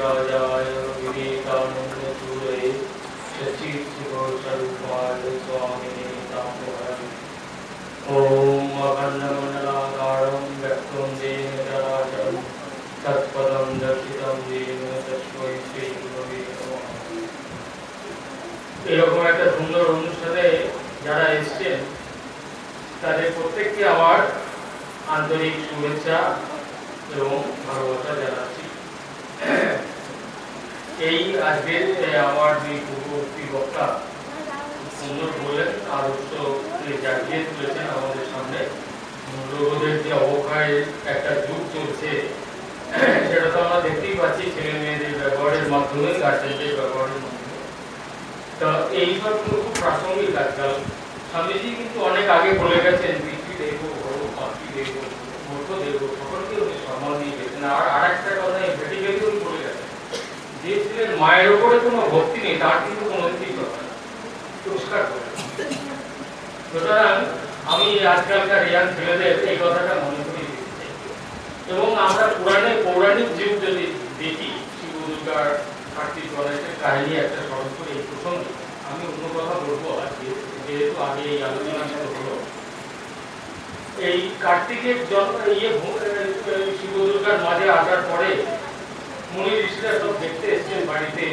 राजाय विवेकानंदसूरये शचीर्षिवस्वरूपाय स्वामिने तापहरम् ॐ अखण्डमण्डलाकारं व्यक्तं येन चराचरं तत्पदं दर्शितं येन तस्मै श्रीगुरवे नमः। এরকম একটা সুন্দর অনুষ্ঠানে যারা এসেছেন তাদের প্রত্যেককে আমার আন্তরিক শুভেচ্ছা এবং ভালোবাসা জানাচ্ছি। এই আজকের আমার দুই পূর্ববর্তী বক্তা সুন্দর বললেন, আদর্শ জাগিয়ে তুলেছেন আমাদের সামনে। মূল্যবোধের যে অবক্ষয়ের একটা যুগ চলছে সেটা তো আমরা দেখতেই পাচ্ছি ছেলে মেয়েদের ব্যবহারের মাধ্যমে, গার্জেনদের ব্যবহারের মাধ্যমে। তো এই সব খুব প্রাসঙ্গিক আজকাল। স্বামীজি কিন্তু অনেক আগে বলে গেছেন পিতৃ দেব বড় মাতৃ দেব মূর্খ দেব সকলকে উনি সম্মান দিয়ে গেছেন। আর একটা কথা ভেটিক্যালি উনি বলে গেছেন, যে ছেলের মায়ের উপরে কোনো ভক্তি নেই তার কিন্তু কোনো দিকেই কথা না, পুরস্কার করে। সুতরাং আমি আজকালকার ইয়াং ছেলেদের এই কথাটা মনে করিয়ে দিতে চাই। এবং আমরা পৌরাণিক যুগ যদি দেখি, শিব দুর্গার কার্তিক গণেশের কাহিনী একটা স্মরণ করে এই প্রসঙ্গে আমি অন্য কথা বলবো আজকে, যেহেতু আগে এই আলোচনা হলো। এই কার্তিকের শিব দুর্গার মাঝে আসার পরে মুনি ঋষিরা সব দেখতে এসেছেন বাড়িতে,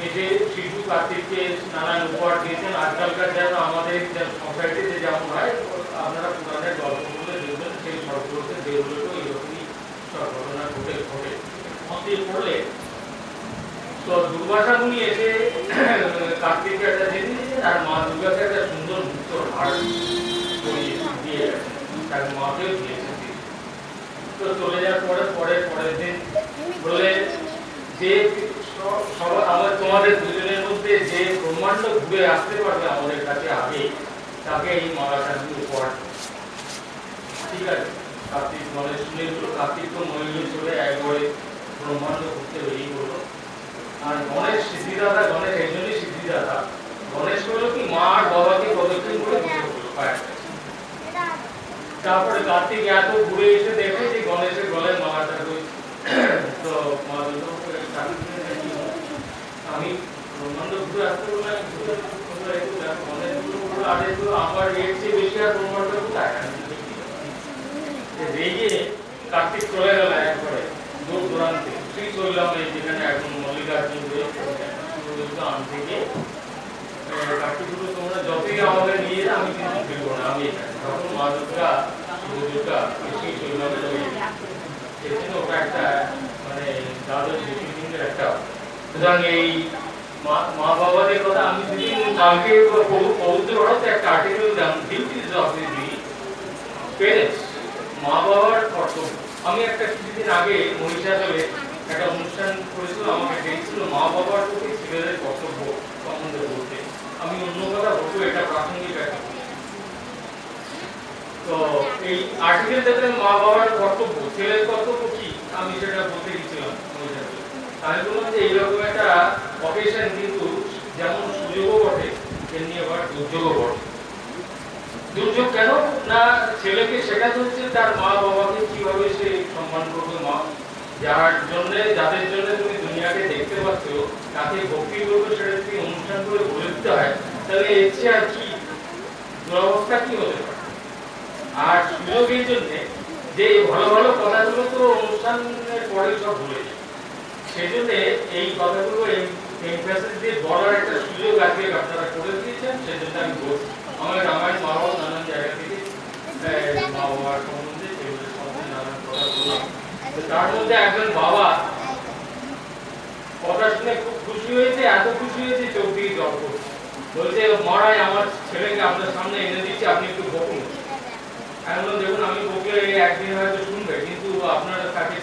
এসে শিশু কার্তিককে নানান উপহার দিয়েছেন। আজকালকার যেন আমাদের সোসাইটিতে যেমন হয়, আপনারা পুরাণের গল্পগুলো দেখবেন, সেই সর্বলোকের দেহগুলোকেও এরকমই সব ঘটনা ঘটে পড়লে তো দুর্বাসা মুনি এসে কার্তিককে একটা দিয়ে দিয়েছেন, আর মা দুর্গাকে একটা সুন্দর মুক্তর হার দিয়ে গেছেন, তার মাকেও দিয়েছেন। তো চলে যাওয়ার পরের দিন বলে যে আমার তোমাদের দুজনের মধ্যে যে ব্রহ্মাণ্ড ঘুরে আসতে পারবে আমাদের কাছে আগে, তাকে এই মালাটা দিয়ে উপহার। ঠিক আছে, কার্তিক গণেশ শুনে কার্তিক তো মহিলা চলে একবারে ব্রহ্মাণ্ড ঘুরতে বেরিয়ে পড়লো। আর গণেশ সিদ্ধিদাতা, গণেশ এই জন্যই সিদ্ধিদাতা। গণেশ হলো কি মা আর বাবাকে প্রদক্ষিণ করে বসে পড়লো পায়ের কাছে। তারপরে কার্তিক এত ঘুরে এসে দেখে যে গণেশের গলায় মালাটা রয়েছে। তো মা আমি ব্রহ্মাণ্ড ঘুরে আসতে বললাম, আমার এর চেয়ে বেশি আর ব্রহ্মাণ্ড কোথায়। রেগে কার্তিক চলে গেল একবারে দূর দূরান্তে, সেই চললাম এই যেখানে এখন মল্লিকার্জুন আনতে গিয়ে কার্তিকগুলো তোমরা যতই আমাদের নিয়ে আমি কিন্তু ফিরবো না, আমি তখন মা দুর্গা শিব দুর্গা সেই চললামে রয়ে গেছে। ওটা একটা মানে দাদর জ্যোতির্লিঙ্গের একটা। সুতরাং এই মা বাবাদের কথা আমি সেদিন কালকে পবিত্র ভারতে একটা আর্টিকেল দিলাম, ডিউটিজ অফ দি পেরেন্টস, মা বাবার কর্তব্য। আমি একটা কিছুদিন আগে মহিষাদলে একটা অনুষ্ঠান করেছিল, আমাকে দেখছিল মা বাবার প্রতি ছেলেদের কর্তব্য সম্বন্ধে বলতে। আমি অন্য কথা বলবো, এটা প্রাসঙ্গিক একটা। তো এই আর্টিকেল দেখলে মা বাবার কর্তব্য, ছেলের কর্তব্য কি, আমি সেটা বলতে গেছিলাম মহিষাদলে। আমি বললাম যে এইরকম একটা অকেশন কিন্তু যেমন সুযোগও বটে তেমনি আবার দুর্যোগও বটে। দুর্যোগ কেন না, ছেলেকে শেখাতে হচ্ছে তার মা বাবাকে কিভাবে সে সম্মান করবে। মা যাদের জন্য তুমি দুনিয়াকে দেখতে পাচ্ছ তাকে ভক্তি করবে, সেটা যদি অনুষ্ঠান করে বলে দিতে হয়, তাহলে এর চেয়ে আর কি দুরবস্থা কি হতে পারে। আর সুযোগের জন্য যে ভালো ভালো কথাগুলো তো অনুষ্ঠানের পরে সব ভুলে যায়, সেজন্য এই কথাগুলো এমফাসিস দিয়ে বলার একটা সুযোগ আজকে আপনারা করে দিয়েছেন। সেজন্য আমি বলছি, আমার রামায়ণ মহাভারত নানান জায়গা থেকে মা বাবার সম্বন্ধে সেগুলোর সম্বন্ধে নানান কথা বললাম। তার মধ্যে একজন বাবা কথা শুনে খুব খুশি হয়েছে, এত খুশি হয়েছে চোখ দিয়ে জল পড়ছে। বলছে মহারাজ আমার ছেলেকে আপনার সামনে এনে দিচ্ছি, আপনি একটু বকুন। আমি বললাম দেখুন আমি বকলে একদিন হয়তো শুনবে, কিন্তু আপনারা তাকে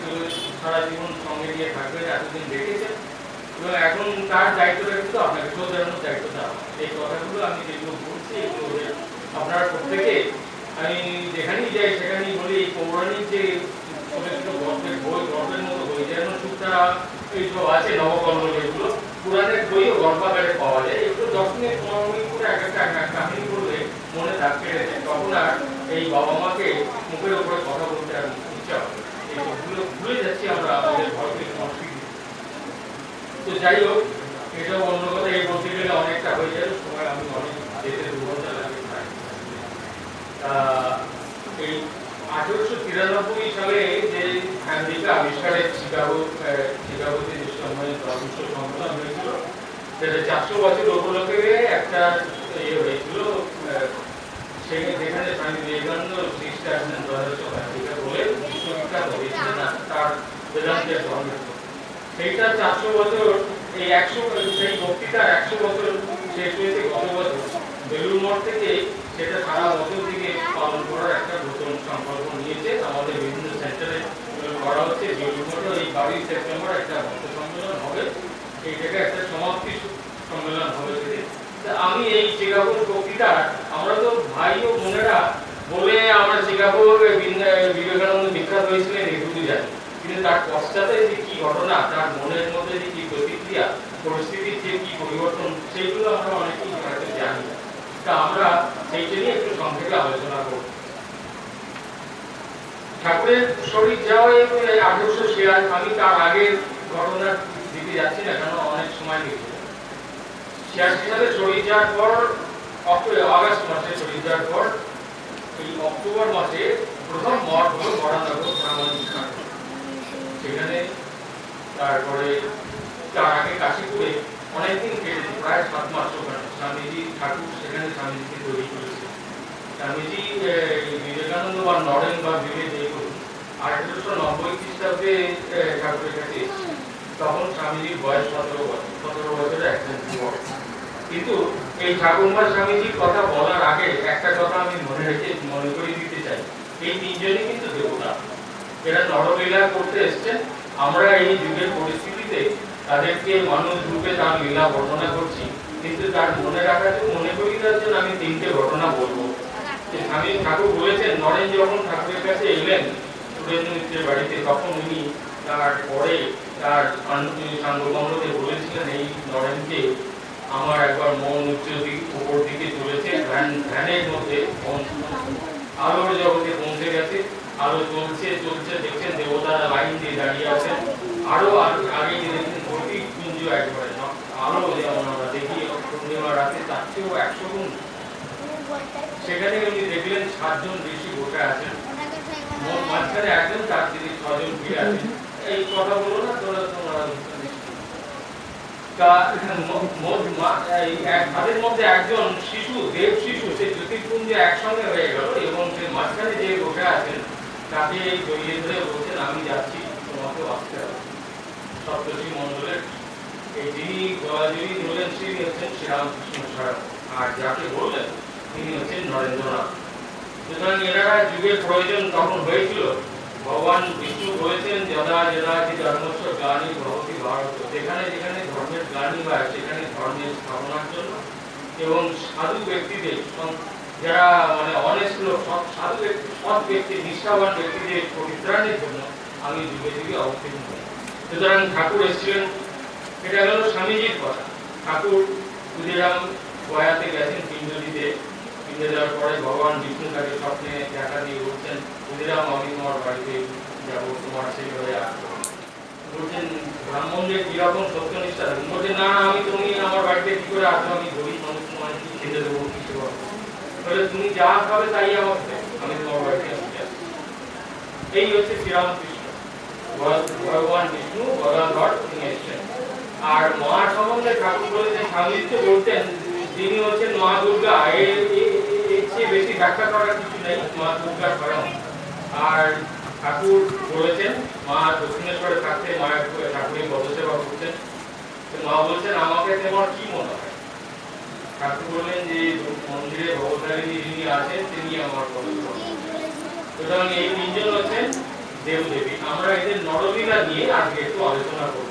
সারা জীবন সঙ্গে নিয়ে থাকবেন, এতদিন দেখেছেন, এবং এখন তার দায়িত্বটা কিন্তু আপনাকে শোধরানোর দায়িত্বটা। এই কথাগুলো আমি যেগুলো বলছি এগুলো আপনারা প্রত্যেকে, আমি যেখানেই যাই সেখানেই বলি, এই পৌরাণিক যে ছোট ছোট গল্পের বই, গল্পের মতো বই, যেমন সুতরা এইসব আছে নবকল্লোল, এগুলো পুরাণের বইও গল্পাকারে পাওয়া যায়। এগুলো 10 মিনিট 15 মিনিট করে এক একটা কাহিনী করলে মনে দাগ কেটে যায়, তখন আর এই বাবা মাকে মুখের উপরে কথা বলতে আর ইচ্ছা হবে। এইগুলো ভুলে যাচ্ছি আমরা আমাদের ভারতীয় সংস্কৃতি। যাই হোক, এটা অন্য কথা, এই বলতে গেলে অনেকটা হয়ে যায়, সময় আমি অনেক যেতে 2 ঘন্টা লাগে প্রায়। এই 1893 সালে যে আমেরিকা আবিষ্কারের শিকাগোতে যে সময় বিশ্ব সম্মেলন হয়েছিল, সেটা 400 বছর উপলক্ষে একটা ইয়ে হয়েছিল, যেখানে স্বামী বিবেকানন্দ আমেরিকা বলে বিশ্ববিখ্যাত হয়েছিলেন তার বেদান্তের ধর্ম। সেইটা 400 বছর, এই 100 সেই বক্তৃতার 100 বছর শেষ হয়েছে গত বছর। বেলুড় মঠ থেকে সেটা সারা বছর থেকে পালন করার একটা নতুন সংকল্প নিয়েছে। আমাদের বিভিন্ন সেন্টারে করা হচ্ছে। বেলুড় মঠে এই 22 সেপ্টেম্বর একটা ভক্ত সম্মেলন হবে, এই জায়গায় একটা সমাপ্তি সম্মেলন হবে। আমি এই শিকাগোর বক্তৃতা, আমরা তো ভাই ও বোনেরা বলে আমরা শিকাগোর বিবেকানন্দ বিখ্যাত হয়েছিলেন এটুকু জানি, কিন্তু তার পশ্চাতে যে কি ঘটনা, তার মনের মধ্যে যে কি প্রতিক্রিয়া, পরিস্থিতির যে কি পরিবর্তন, সেইগুলো আমরা অনেকেই হয়তো জানি না। তা আমরা সেইটা নিয়ে একটু সংক্ষেপে আলোচনা করব। ঠাকুরের শরীর যাওয়ায় 1886, আমি তার আগের ঘটনার দিকে যাচ্ছি না, কারণ অনেক সময় লেগে যাবে। 86 সালে শরীর যাওয়ার পর, আগস্ট মাসে শরীর যাওয়ার পর, এই অক্টোবর মাসে প্রথম মঠ হলো বরানগর ব্রাহ্মণ স্থান। সেখানে তারপরে তার আগে কাশীপুরে অনেকদিন কেটেছে, প্রায় 7 মাস ওখানে স্বামীজি ঠাকুর সেখানে স্বামীজিকে তৈরি করেছে। স্বামীজি বিবেকানন্দ বা নরেন বা বিবেক এই করুন 1890 খ্রিস্টাব্দে ঠাকুরের কাছে এসেছে। তখন স্বামীজির বয়স 17 বছরে একজন যুবক। কিন্তু এই ঠাকুরমা স্বামীজির কথা বলার আগে একটা কথা আমি মনে করে দিতে চাই। এই তিনজনই কিন্তু দেবতা, এরা নরলীলা করতে এসছেন। আমরা এই যুগের পরিস্থিতিতে তাদেরকে মানুষ রূপে তার লীলা বর্ণনা করছি, কিন্তু তার মনে রাখাতে মনে করি দেওয়ার জন্য আমি 3টে ঘটনা বলবো। স্বামী ঠাকুর বলেছেন, নরেন যখন ঠাকুরের কাছে এলেন সুরেন্দ্র মিত্রের বাড়িতে, তখন উনি তারপরে তার সাঙ্গভঙ্গতে বলেছিলেন, এই নরেনকে আমার একবার মন উচ্চ উপর দিকে চলেছে, ধ্যানের মধ্যে আলোর জগতে পৌঁছে গেছে, আলো চলছে চলছে, দেখছেন দেবতারা লাইন দিয়ে দাঁড়িয়ে আছেন, আরো আগে দেখছেন প্রতীক পুঞ্জ একবারে আলো, যেমন আমরা দেখি পূর্ণিমা রাতে, তার চেয়েও 100 গুণ। সেখানে উনি দেখলেন 7 জন ঋষি বসে আছেন, মাঝখানে একজন, তার দিকে 6 জন ঘিরে আছেন। এই কথা বলো না তোমরা তাদের মধ্যে একজন শিশু, দেব শিশু, সে জ্যোতির্পুঞ্জে একসঙ্গে হয়ে গেল, এবং সে মাঝখানে যে বসে আছেন তাকে জড়িয়ে ধরে বলছেন, আমি যাচ্ছি, তোমাকে আসতে হবে। সপ্তর্ষি মণ্ডলের এই যিনি যিনি বললেন তিনি হচ্ছেন শ্রীরামকৃষ্ণ স্বয়ং, আর যাকে বললেন তিনি হচ্ছেন নরেন্দ্রনাথ। সুতরাং এনারা যুগের প্রয়োজন তখন হয়েছিল। ভগবান বিষ্ণু বলেছেন, যদা যদা কি ধর্মস্য গ্লানি ভবতি ভারত, যেখানে যেখানে ধর্মের গ্লানি হয় সেখানে ধর্মের স্থাপনার জন্য, এবং সাধু ব্যক্তিদের, যারা মানে অনেস্ট লোক, সাধু ব্যক্তি, সৎ ব্যক্তি, নিষ্ঠাবান ব্যক্তিদের পরিত্রাণের জন্য আমি যুগে যুগে অবতীর্ণ হই। সুতরাং ঠাকুর এসেছিলেন, এটা হলো স্বামীজির কথা। ঠাকুর ক্ষুদিরাম গয়াতে গেছেন পিণ্ড দিতে, পিণ্ড দেওয়ার পরে ভগবান বিষ্ণু তাকে স্বপ্নে দেখা দিয়ে বলছেন, ক্ষুদিরাম আমি তোমার বাড়িতে যাবো, তোমার সেই হয়ে আসবো। বলছেন ব্রাহ্মণদের কিরকম সত্যনিষ্ঠা, বলছেন না আমি, তুমি আমার বাড়িতে কি করে আসবো, আমি গরিব মানুষ, তোমার কি খেতে দেবো, কিছু করবো, বলে তুমি যা খাবে তাই আমার দেবে, আমি তোমার বাড়িতে আসতে। এই হচ্ছে শ্রীরামকৃষ্ণ, ভগবান বিষ্ণু গদাধর তিনি এসেছেন। আর মা সম্বন্ধে ঠাকুর বলেছেন, স্বামী তো বলতেন তিনি হচ্ছেন মা দুর্গা, এর চেয়ে বেশি ব্যাখ্যা করার কিছু নেই, মা দুর্গা স্বয়ং। আর ঠাকুর বলেছেন, মা দক্ষিণেশ্বরে থাকতে মায়ের ঠাকুরের পদসেবা করতেন। মা বলছেন, আমাকে তোমার কি মনে হয়? ঠাকুর বললেন যে মন্দিরে ভবতারিণী যিনি আছেন তিনি আমার পদসেবা। সুতরাং এই তিনজন হচ্ছেন দেবদেবী। আমরা এদের নরলীলা নিয়ে আজকে একটু আলোচনা করব।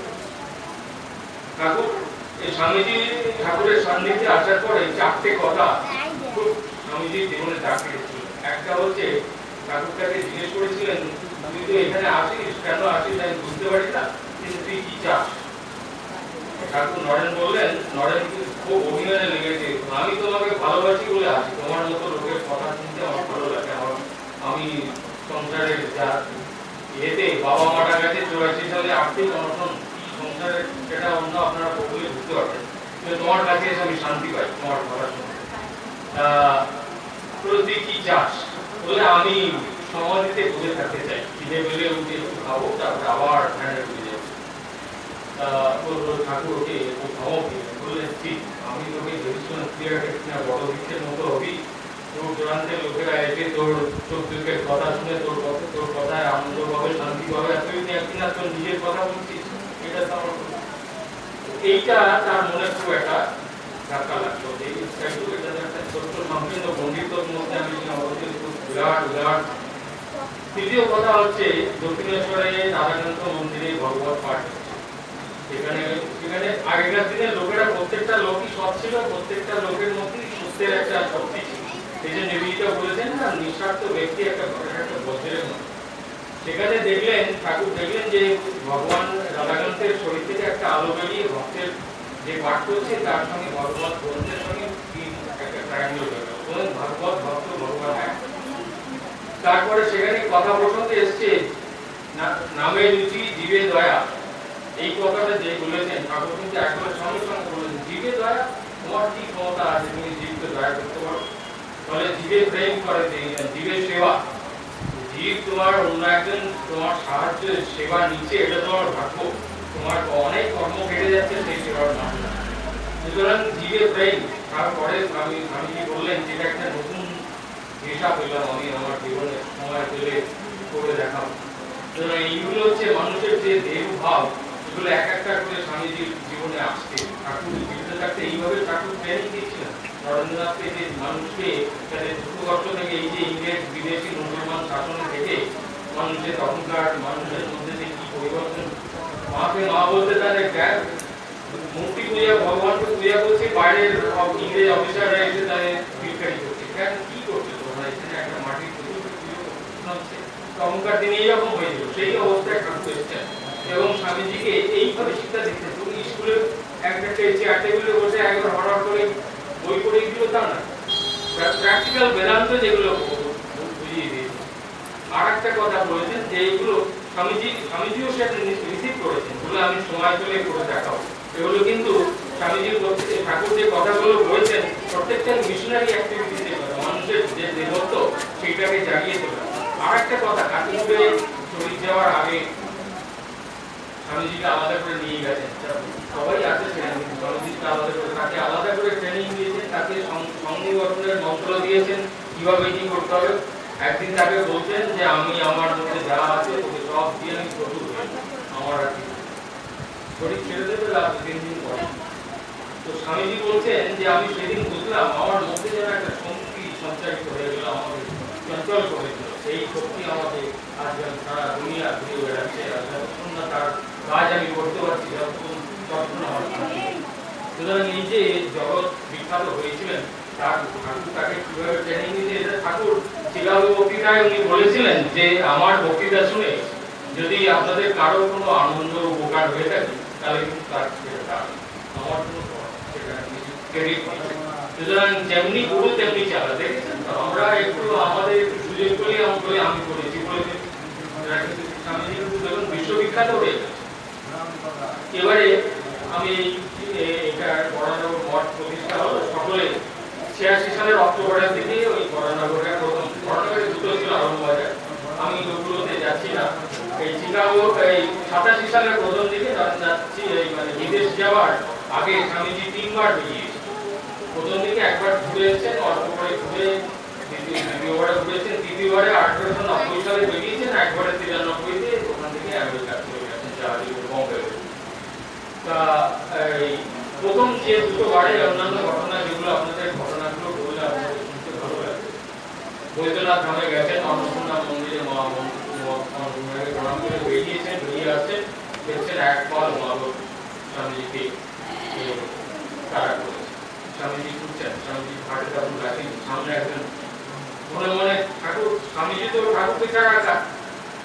ঠাকুর এই স্বামীজি ঠাকুরের সান্নিধ্যে আসার পরে 4টে কথা খুব স্বামীজির জীবনে দাগ কেটেছিল। একটা হচ্ছে, ঠাকুর তাকে জিজ্ঞেস করেছিলেন, তুই তো এখানে আসিস, কেন আসিস আমি বুঝতে পারি না, কিন্তু তুই কি চাস? ঠাকুর নরেন বললেন, নরেন খুব অভিমানে লেগেছে, আমি তোমাকে ভালোবাসি বলে আসি, তোমার মতো লোকের কথা শুনতে আমার ভালো লাগে। আমি সংসারের যা এতে বাবা মারা গেছে 84 সালে, আর্থিক অনশন, কি সংসারে সেটা অন্য আপনারা প্রবলে বুঝতে পারবেন। তোমার কাছে এসে আমি শান্তি পাই তোমার কথা শুনে। প্রতি কি চাস বলে আমি সমাধিতে বসে থাকতে চাই, খিদে পেলে উঠে একটু খাবো, তারপরে আবার ধ্যানে ঢুকে যাবো। ঠাকুর ওকে ধমক দিলেন, বললেন ঠিক আমি তোকে ভেবেছিলাম ক্লিয়ার কিনা বড় বৃক্ষের মতো হবি, দূর দূরান্তের লোকেরা এসে তোর চোখ দুঃখের কথা শুনে তোর কথায় আনন্দ পাবে, শান্তি পাবে, আর তুই একদিন আর তোর নিজের কথা বলছিস, এটা তো আমার এইটা তার মনে খুব একটা ধাক্কা লাগলো। এই এটা একটা ছোট্ট সংকীর্ণ গণ্ডিতর মধ্যে আমি খুব বিরাট বিরাট। তৃতীয় কথা হচ্ছে দক্ষিণেশ্বরে রাধাকান্ত মন্দিরে ভগবত পাঠ। সেখানে আগেকার দিনে লোকেরা প্রত্যেকটা লোকই সৎ ছিল, প্রত্যেকটা লোকের মধ্যেই সত্যের একটা শক্তি ছিল। এই যে নিবেদিতা বলেছেন না, নিঃস্বার্থ ব্যক্তি একটা বজ্রের মতো। সেখানে দেখলেন ঠাকুর দেখলেন যে ভগবান রাধাকান্তের শরীর থেকে একটা আলো বেরিয়ে ভক্তের যে পাঠ করছে তার সঙ্গে ভগবত গ্রন্থের সঙ্গে একটা ট্রায়াঙ্গেল হয়ে গেল, ভাগবত ভক্ত ভগবান এক। তারপরে সেখানে কথা প্রসঙ্গে এসছে নামে রুচি জীবে দয়া, এই কথাটা যে বলেছেন ঠাকুর কিন্তু একবার সঙ্গে সঙ্গে বলেছেন জীবে দয়া, তোমার কি ক্ষমতা আছে তুমি জীবকে দয়া করতে পারো? তাহলে জীবে প্রেম করে জীবের সেবা, জীব তোমার অন্য একজন তোমার সাহায্য সেবা নিচ্ছে, এটা তোমার ভাগ্য, তোমার অনেক কর্ম কেটে যাচ্ছে সেই সেবার মাধ্যমে। সুতরাং জীবে প্রেম। তারপরে স্বামীজি বললেন যেটা একটা নতুন হিসাব পেলাম আমি আমার জীবনে সময় পেলে করে দেখাবো। সুতরাং এইগুলো হচ্ছে মানুষের যে দেহ ভাব, এগুলো এক একটা করে স্বামীজির জীবনে আসছে। ঠাকুর জীবিত থাকতে এইভাবে ঠাকুর ট্রেনিং দিচ্ছিলেন রবীন্দ্রনাথকে, যে মানুষকে তাদের দুঃখ কষ্ট থেকে এই যে ইংরেজ বিদেশি মুসলমান শাসন থেকে মানুষের তখনকার মানুষের মধ্যে যে কি পরিবর্তন। মাকে মা বলতে তাদের মূর্তি পূজা, ভগবানকে পূজা করছে, বাইরের ইংরেজ অফিসাররা এসে তাদের ভিক্ষারি করছে। কেন কি করছে তোমরা এখানে একটা মাটির তখনকার দিনে এইরকম হয়েছিল, সেই অবস্থায় ঠাকুর এসছেন এবং স্বামীজিকে এইভাবে শিক্ষা দিচ্ছেন। তুমি স্কুলে একটা চেয়ার টেবিলে বসে একবার হঠাৎ করে বই পড়ে দিল তা না, প্র্যাকটিক্যাল বেদান্ত যেগুলো বুঝিয়ে দিয়েছে। আর একটা কথা বলেছেন যে এইগুলো স্বামীজিও সেটা রিসিভ করেছেন, বলে আমি সময় পেলে করে দেখাবো। এগুলো কিন্তু স্বামীজির ঠাকুর যে কথাগুলো বলেছেন প্রত্যেকটা মিশনারি অ্যাক্টিভিটিতে মানুষের যে দেহত্ব সেইটাকে জাগিয়ে তোলা। আর একটা কথা, কাটিপুরে শরীর যাওয়ার আগে স্বামীজিকে আলাদা করে নিয়ে গেছেন, সবাই আছে সেখানে, স্বামীজিকে আলাদা করে তাকে আলাদা করে ট্রেনিং দিয়েছেন, তাকে সঙ্গী গঠনের মন্ত্র দিয়েছেন কিভাবে কি করতে হবে। একদিন তাকে বলছেন যে আমি আমার মধ্যে যা আছে তোকে সব দিয়ে আমি প্রচুর হয়ে আমার আর শরীর ছেড়ে দেবে রাত 3 দিন পরে। তো স্বামীজি বলছেন যে আমি সেদিন বুঝলাম আমার মধ্যে যেন একটা শক্তি সঞ্চারিত হয়ে গেল, আমাকে চঞ্চল করে দিল। সেই শক্তি আমাকে আজ সারা দুনিয়া ঘুরে বেড়াচ্ছে, যতক্ষণ না তার কাজ আমি করতে পারছি ততক্ষণ আমার। সুতরাং এই যে জগৎ বিখ্যাত হয়েছিলেন ঠাকুর তাকে কিভাবে ট্রেনিং দিতে, এটা ঠাকুর শিলাবু বক্তৃতায় উনি বলেছিলেন যে আমার বক্তৃতা শুনে যদি আপনাদের কারো কোনো আনন্দ উপকার হয়ে থাকে তাহলে কিন্তু তার আমার কোনো ক্রেডিট নেই। সুতরাং যেমনি গুরু তেমনি চালা, দেখেছেন তো আমরা একটু আমাদের একটু সুযোগ পেলে আমি করেছি বলে স্বামীজি কিন্তু দেখুন বিশ্ববিখ্যাত হয়ে গেছে। এবারে আমি এটা বরানগর মঠ প্রতিষ্ঠা হলো সকলে 86 সালের অক্টোবরের দিকে ওই বরানগরের প্রথম, বরানগরের দুটো ছিল আরম্ভবাজার, আমি ওগুলোতে যাচ্ছি না। এই চিকাগো এই 87 সালের প্রথম দিকে যাচ্ছি, এই মানে বিদেশ যাওয়ার আগে স্বামীজি 3 বার বেরিয়েছে। প্রথম দিকে একবার ঘুরে এসেছেন, অল্প করে ঘুরে দ্বিতীয়বারে ঘুরেছেন, তৃতীয়বারে 1890 সালে বেরিয়েছেন, একবারে 93-তে ওখান থেকে আমেরিকা চলে গেছেন জাহাজে বম্বে। তা এই প্রথম যে দুটো বারে অন্যান্য ঘটনা যেগুলো আপনাদের ঘটনাগুলো বলে আপনাদের শুনতে ভালো লাগবে। বৈদ্যনাথ ধামে গেছেন, অন্নপূর্ণা মন্দিরে মা প্রণাম করে বেরিয়েছেন, বেরিয়ে আসছেন, দেখছেন এক পাল মালক স্বামীজিকে তারা করেছে। স্বামীজি ঘুরছেন, স্বামীজি ঘাটে তখন রাখেন, সামনে একজন মনে মনে ঠাকুর, স্বামীজি তো ঠাকুরকে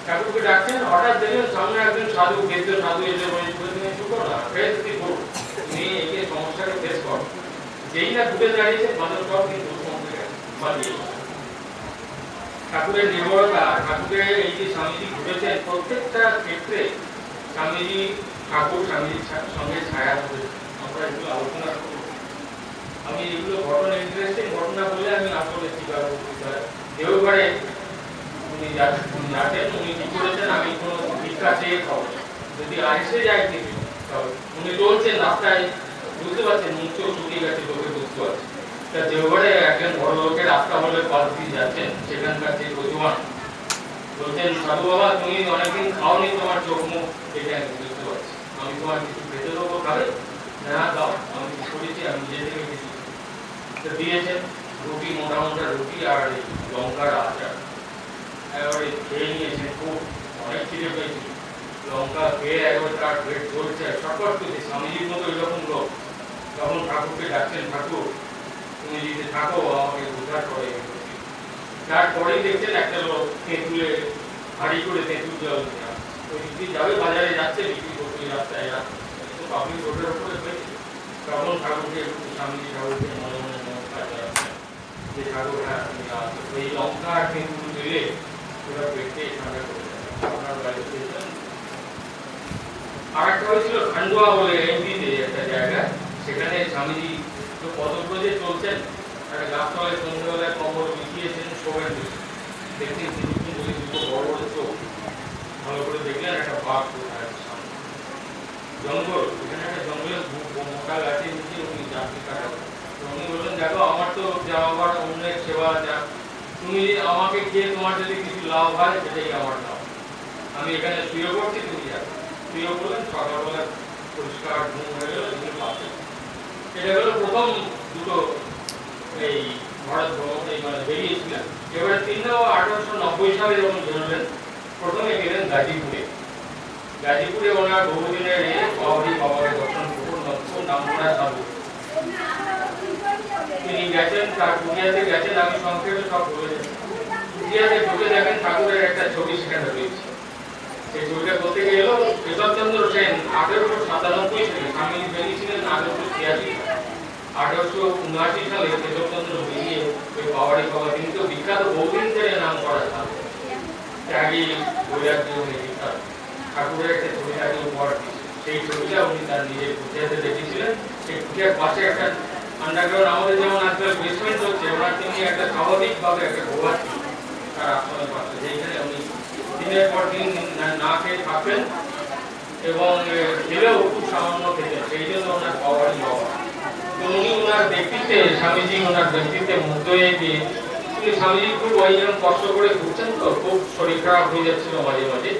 ঠাকুরকে ডাকছেন, হঠাৎ দেখলেন সামনে একজন সাধু, বৃদ্ধ সাধু এসে একে সমস্যাকে ফেস কর। যেই না ঘুরে দাঁড়িয়েছে মানুষ সব কিন্তু ঠাকুরের নির্ভরতা, ঠাকুরের এই যে স্বামীজি ঘুরেছেন প্রত্যেকটা ক্ষেত্রে স্বামীজি ঠাকুর স্বামীজির সঙ্গে ছায়া হবে, আমরা এগুলো আলোচনা করব। আমি এগুলো ঘটনা ইন্টারেস্টিং ঘটনা বলে আমি আসলে স্বীকার করতে দেওঘরে উনি যাচ্ছেন, উনি কি করেছেন, আমি কোনো ভিক্ষা চেয়ে খাবো, যদি এসে যায় কিছু উনি চলছেন রাস্তায়, বুঝতে পারছেন মুখ চোখ শুকিয়ে গেছে, লোকে বুঝতে পারছে। তা দেওঘরে একজন বড় লোকের রাস্তা বলে পাশ দিয়ে যাচ্ছেন, সেখানকার যে প্রতিমান বলছেন, সাধু বাবা তুমি অনেকদিন খাওনি, তোমার চোখ মুখ এটা আমি বুঝতে পারছি, আমি তোমার কিছু খেতে দেবো, খাবে না দাও, আমি কি করেছি, আমি নিজে থেকে কিছু দিয়েছেন, রুটি মোটা মোটা রুটি আর লঙ্কার আচার, একেবারে খেয়ে নিয়েছেন, খুব অনেক খিদে পেয়েছিল, লঙ্কা খেয়ে একবার তার পেট চলছে, শটপট করছে। স্বামীজির মতো এরকম লোক তখন ঠাকুরকে ডাকছেন, ঠাকুর তুমি যদি থাকো আমাকে উদ্ধার করে। তারপরেই দেখছেন একটা লোক তেঁতুলে হাঁড়ি করে তেঁতুল জল ওই দিদি যাবে, বাজারে যাচ্ছে বিক্রি করতে, রাস্তায় পাবলিক রোডের উপরে হয়েছে। তখন ঠাকুরকে স্বামীজি ঠাকুরকে মনে মনে নমস্কার জানাচ্ছেন যে ঠাকুর হ্যাঁ ওই লঙ্কা আর তেঁতুল দিলে ওরা পেটে ঠান্ডা করে আপনার বাড়িতে পেয়েছেন। আর একটা হয়েছিল খান্ডুয়া বলে এমপিতে একটা জায়গা, সেখানে স্বামীজি তো পদব্রজে চলছেন, একটা গাছতলায় সন্ধ্যেবেলায় কবর বিছিয়েছেন, শোবেন দেখছেন কিছুক্ষণ বলে দুটো বড় বড় চোখ, ভালো করে দেখলেন একটা বাঘ জঙ্গল, এখানে একটা জঙ্গলের মোটা গাছের নিচে উনি যাত্রী কাটাবেন। তো উনি বললেন দেখো আমার তো যাওয়ার অন্যের সেবা যা, তুমি আমাকে খেয়ে তোমার যদি কিছু লাভ হয় সেটাই আমার লাভ, আমি এখানে শুয়ে পড়ছি, তুমি যাবে শুয়ে পড়লেন, সকালবেলা পরিষ্কার ঘুম হয়ে গেল, তুমি পাচ্ছে। এটা হলো প্রথম দুটো এই ভারত ভ্রমণ এই মানে বেরিয়েছিলেন। এবারে 1890 সালে যখন বেরোলেন, প্রথমে গেলেন গাজীপুরে। গাজীপুরে ওনার বহুদিনের বাউরি বাবাকে দর্শন করুন, নামকরা সাধু তিনি গেছেন, তার কুটিয়াতে গেছেন, আমি সংক্ষেপে সব বলে যাচ্ছি। কুটিয়াতে ঢুকে দেখেন ঠাকুরের একটা ছবি সেখানে রয়েছে। সেই ছবিটা করতে গেল কেশবচন্দ্র সেন 1897 সালে, স্বামীজি বেরিয়েছিলেন 1886, 1879 সালে কেশবচন্দ্র বেরিয়ে ওই বাবারি বাবা, তিনি তো বিখ্যাত বহুদিন ধরে নাম করা সাধু, ত্যাগী বৈরাগ্য বিখ্যাত, ঠাকুরের একটা ছবি তাকে উপহার দিয়েছে। সেই ছবিটা উনি তার নিজের কুটিয়াতে দেখেছিলেন। সেই কুটিয়ার পাশে একটা আন্ডারগ্রাউন্ড, আমাদের যেমন আজকাল বেসমেন্ট হচ্ছে, ওনার তিনি একটা স্বাভাবিকভাবে একটা গোয়া ছিল তার আশ্রমের পাশে, যেখানে উনি দিনের পর দিন না খেয়ে থাকতেন এবং খেলেও খুব সামান্য খেতেন, সেই জন্য ওনার বাবারই বাবা। তো উনি ওনার ব্যক্তিত্বে, স্বামীজি ওনার ব্যক্তিত্বে মুগ্ধ হয়ে গিয়ে উনি স্বামীজি খুব ওই যেমন কষ্ট করে ঘুরছেন, তো খুব শরীর খারাপ হয়ে যাচ্ছিল মাঝে মাঝে।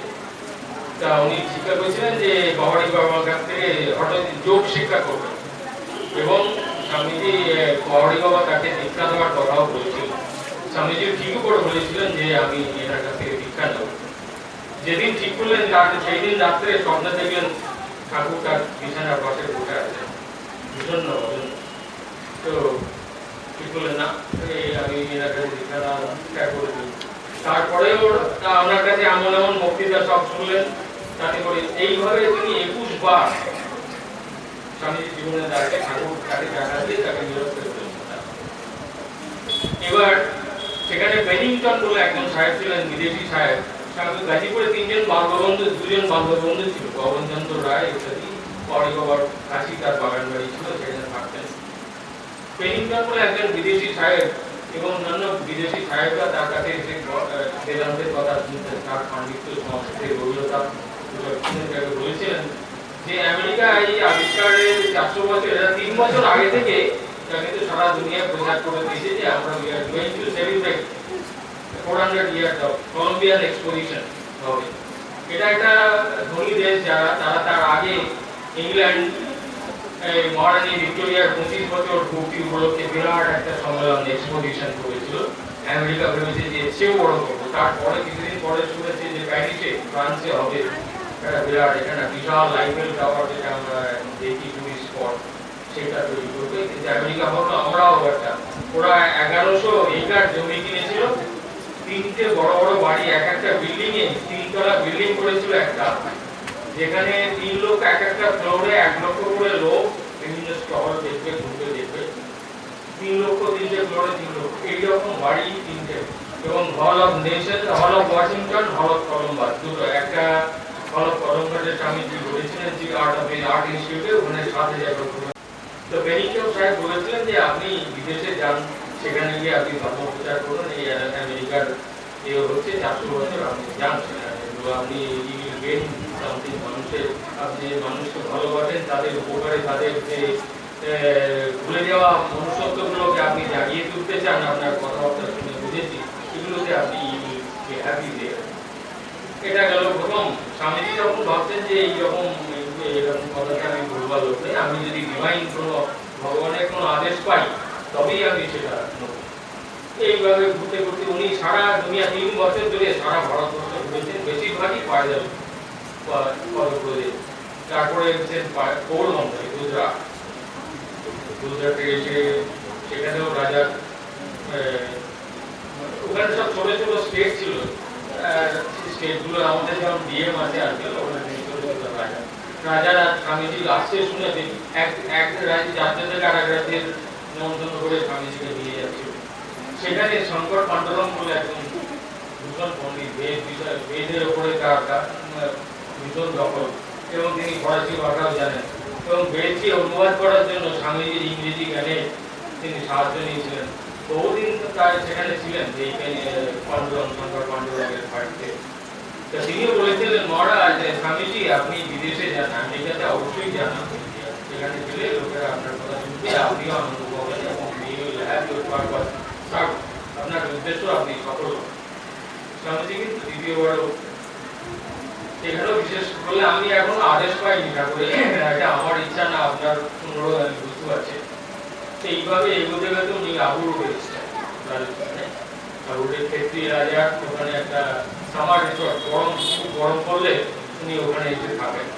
তা উনি শিক্ষা করেছিলেন যে বাবারি বাবার কাছ থেকে হঠাৎ যোগ শিক্ষা করবেন, এবং স্বামীজি বাবারি বাবা তাকে দীক্ষা দেওয়ার কথাও বলেছিলেন। স্বামীজি ঠিকই করে বলেছিলেন যে আমি এনার কাছ থেকে দীক্ষা নেব। যেদিন ঠিক করলেন তার সেই দিন রাত্রে স্বপ্নে দেখলেন ঠাকুর তার বিছানার পাশে বসে আছে, ভীষণ নবজন। তো ঠিক করলেন না আমি এনার কাছে দীক্ষা ত্যাগ করে দিই। তারপরেও ওনার কাছে এমন এমন বক্তৃতা সব শুনলেন, তাতে করে এইভাবে তিনি 21 বার স্বামীজি জীবনে দাঁড়িয়ে ঠাকুর তাকে দেখা দিয়ে তাকে নিরোধ করে দিলেন। এবার সেখানে বেনিংটন বলে একজন সাহেব ছিলেন, বিদেশি সাহেব। গাজীপুরে 3 জন বান্ধববন্ধু, 2 জন বান্ধববন্ধু ছিল, পবনচন্দ্র রায় ইত্যাদি, বাবারি বাবার কাছে তার বাগান বাড়ি ছিল, সেখানে থাকতেন। বেনিংটন বলে একজন বিদেশি সাহেব এবং অন্যান্য বিদেশি সাহেবরা তার কাছে এসে বেদান্তের কথা শুনতেন, তার পাণ্ডিত্য সংস্কৃতির গভীরতা বলেছিলেন যে আমেরিকা এই আবিষ্কারের 400 বছর, এরা 3 বছর আগে থেকে কিন্তু সারা দুনিয়া প্রচার করে দিয়েছে যে আমরা we are going to celebrate 400 years of Columbian exposition হবে। এটা একটা ধনী দেশ, যারা তারা তার আগে ইংল্যান্ড মহারানী ভিক্টোরিয়ার 25 বছর পূর্তি উপলক্ষে বিরাট একটা সম্মেলন এক্সপোজিশন করেছিল। আমেরিকা ভেবেছে যে সেও বড় করবো। তারপরে কিছুদিন পরে শুনেছে যে প্যারিসে ফ্রান্সে হবে একটা বিরাট, এখানে বিশাল লাইফেল টাওয়ার যেটা আমরা দেখি টুরিস্ট স্পট, সেটা তৈরি করবে। কিন্তু আমেরিকা ভাবলো আমরাও একটা, ওরা 1100 একর জমি কিনেছিল, 3টে বড় বড় বাড়ি, এক একটা বিল্ডিং এ 3 তলা বিল্ডিং করেছিল একটা, যেখানে 3 লোক এক একটা ফ্লোরে 1 লক্ষ করে লোক বিভিন্ন স্টল দেখবে, ঘুরবে দেখবে, 3 লক্ষ 3টে ফ্লোরে 3 লক্ষ এইরকম বাড়ি 3টে, এবং hall of nation, hall of Washington, hall of Columbus, দুটো, একটা হল অফ ধর্মঘটে স্বামীজি বলেছিলেন যে আর্ট ইনস্টিটিউটে ওখানে 7,000 লোক। তো বেনিকেও সাহেব বলেছিলেন যে আপনি বিদেশে যান, সেখানে গিয়ে আপনি ধর্ম প্রচার করুন, এই আমেরিকার হচ্ছে 400 বছর আপনি যান সেখানে, তো আপনি গেন সামথিং মানুষের, আপনি মানুষকে ভালোবাসেন, তাদের উপকারে, তাদের যে ভুলে যাওয়া মনুষ্যত্বগুলোকে আপনি জাগিয়ে তুলতে চান, আপনার কথাবার্তা শুনে বুঝেছি, এগুলোতে আপনি হ্যাপি দিয়ে। এটা গেল প্রথম। স্বামীজি যখন ভাবছেন যে এরকম কথাটা আমি বলবার লোক নেই, আমি যদি ডিভাইন কোনো ভগবানের কোনো আদেশ পাই তবেই আমি সেটা নেব। এইভাবে ঘুরতে ঘুরতে উনি সারা দুনিয়া 3 বছর ধরে সারা ভারতবর্ষ ঘুরেছেন, বেশিরভাগই পায়দল পদব্রজে। তারপরে হচ্ছেন গৌড়বঙ্গে গুজরাটে এসে সেখানেও রাজার ওখানে সব ছোট ছোট স্টেট ছিল, স্টেটগুলো আমাদের যেমন ডিএম আছে আজকাল, ওখানে ছোট ছোট রাজারা স্বামীজি আসছে শুনে এক রাজ্য থেকে আর এক রাজ্যের নিমন্ত্রণ করে স্বামীজিকে নিয়ে যাচ্ছিল। সেখানে শঙ্কর পাণ্ডরম বলে একজন ভীষণ পণ্ডিত, বেদের ওপরে তার ভীষণ দখল, এবং তিনি ফরাসি ভাষাও জানেন, এবং বেদকে অনুবাদ করার জন্য স্বামীজির ইংরেজি জ্ঞানে তিনি সাহায্য নিয়েছিলেন। বহুদিন তার সেখানে ছিলেন এই পাণ্ডুরং, শঙ্কর পাণ্ডুরঙ্গের বাড়িতে। তো তিনিও বলেছিলেন, মহারাজ স্বামীজি আপনি বিদেশে যান, আমেরিকাতে অবশ্যই যান, সেখানে গেলে লোকেরা আপনার কথা শুনবে, আপনিও আনন্দ পাবেন, এবং আপনার উদ্দেশ্য আপনি সফল হবেন। স্বামীজি কিন্তু দ্বিতীয়বারও এখানেও বিশেষ করলে আমি এখনো আদেশ পাইনি ঠাকুরে, এটা আমার ইচ্ছা না আপনার অনুরোধ, আমি বুঝতে পারছি। এইভাবে এগোতে গেতে উনি আবু রোডে এসেছেন, রাজস্থানে। রোডের ক্ষেত্রে রাজার ওখানে একটা সামার রিসর্ট, খুব গরম পড়লে উনি ওখানে এসে থাকেন।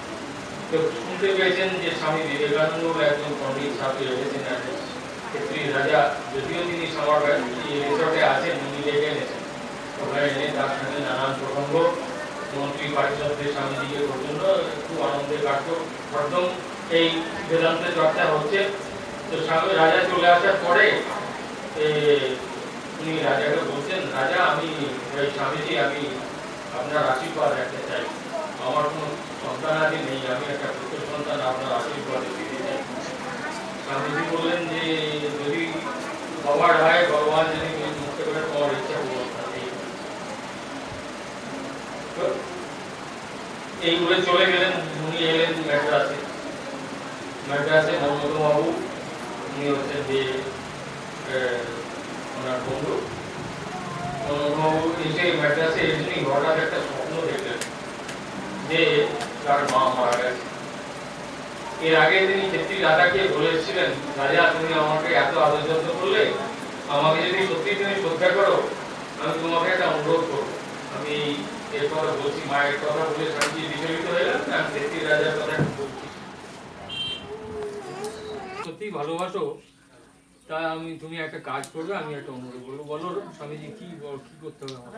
তো শুনতে পেয়েছেন যে স্বামী বিবেকানন্দ একজন পণ্ডিত ছাত্র এসেছেন ক্ষেত্রী রাজা, যদিও তিনি সামার রিসর্টে আছেন, উনি ডেকে এনেছেন। ওখানে এনে তার সঙ্গে নানান প্রসঙ্গ মন্ত্রী পারিষদের স্বামীজিকে পর্যন্ত খুব আনন্দে কাটত। প্রথম এই বেদান্ত চর্চা হচ্ছে। তো রাজা চলে আসার পরে উনি রাজাকে বলছেন, রাজা আমি স্বামীজি আমি আপনার আশীর্বাদ একটা চাই, আমার কোনো সন্তানাদি নেই, আমি একটা পুত্র সন্তান, আপনার আশীর্বাদে দিতে চাই। স্বামীজি বললেন যে যদি বাবার হয়, ভগবান যদি মুক্ত করে তোমার ইচ্ছা পূরণ থাকে। এই বলে চলে গেলেন। উনি এলেন ম্যাড্রাসে। মনমোহন বাবু উনি হচ্ছেন যে ওনার বন্ধু। মনমোহন বাবু এসে ম্যাড্রাসে এসে হঠাৎ একটা স্বপ্ন দেখলেন যে তার মা মারা গেছে। এর আগে তিনি ক্ষেত্রী রাজাকে বলেছিলেন, রাজা তুমি আমাকে এত আদর যত্ন করলে, আমাকে যদি সত্যি তুমি শ্রদ্ধা করো, আমি তোমাকে একটা অনুরোধ করবো। আমি এর কথা বলছি, মায়ের কথা বলে স্বামীজি বিচলিত হয়ে গেলেন, আমি ক্ষেত্রী রাজার কথা বলছি। সত্যি ভালোবাসো, তা তুমি একটা কাজ করবে, আমি একটা অনুরোধ করবো। বলো স্বামীজি কি করতে হবে আমার?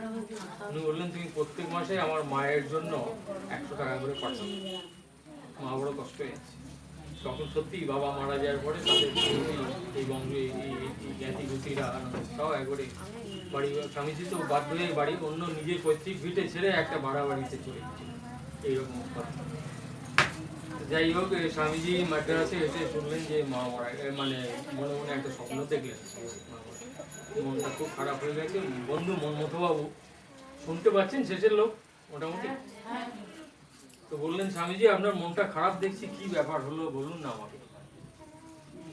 উনি বললেন, তুমি প্রত্যেক মাসে আমার মায়ের জন্য 100 টাকা করে পাঠাও, মা বড় কষ্ট হয়ে যাচ্ছে। তখন সত্যি বাবা মারা যাওয়ার পরে তাদের এই বঙ্গে এই জ্ঞাতি গুতিরা সব একবারে বাড়ি, স্বামীজি তো বাধ্য হয়ে বাড়ি অন্য নিজের পৈতৃক ভিটে ছেড়ে একটা ভাড়া বাড়িতে চলে গেছে। এইরকম কথা। যাই হোক, স্বামীজি মাদ্রাসে এসে শুনলেন যে মা মারা, মানে মনে মনে একটা স্বপ্ন দেখলেন, মনটা খুব খারাপ হয়ে গেছে। বন্ধু মনমথবাবু শুনতে পাচ্ছেন, শেষের লোক মোটামুটি। তো বললেন, স্বামীজি আপনার মনটা খারাপ দেখছি, কি ব্যাপার হলো বলুন না আমাকে।